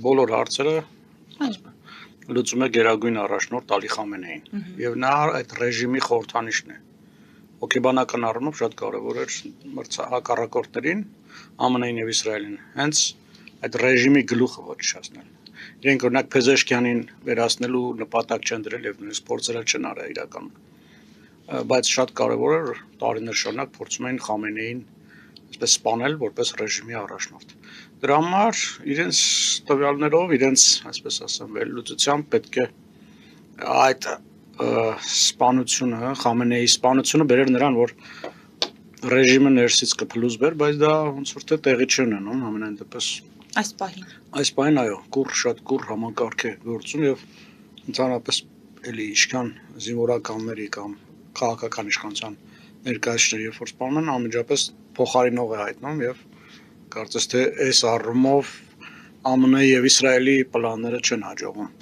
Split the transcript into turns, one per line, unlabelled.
Բոլոր հարցերը լուծում է գերագույն առաջնորդ Ալի Խամենեին եւ նա այդ ռեժիմի խորհրդանիշն է հոգեբանական առումով շատ կարեւոր էր հակառակորդներին ԱՄՆ-ին եւ Իսրայելին հենց այդ ռեժիմի գլուխը ոչնչացնել իրենք օրինակ Փեզեշքյանին վերացնելու նպատակ չեն դրել եւ նույնիսկ փորձել չեն արել իրականում բայց շատ կարեւոր էր տարիներ շարունակ փորձում էին Խամենեին այսպես սպանել որպես ռեժիմի առաջնորդ դրա համար իրենց տվյալներով իրենց այսպես ասեմ վերլուծությամբ պետք է այդ սպանությունը Խամենեի սպանությունը բերեր նրան որ ռեժիմը ներսից կփլուզվեր բայց դա ոնց որ թե տեղի չի ունենում ամենայն դեպս այս պահին այո շատ կուռ համակարգ է գործում եւ ընդհանրապես էլի իշխան զինվորականների կամ քաղաքական իշխանության ներկայացուցիչների երբ որ սպանում են անմիջապես փոխարինող է հայտնում եւ կարծես թե այս առումով ԱՄՆ-ի եւ Իսրայելի պլանները չեն հաջողվում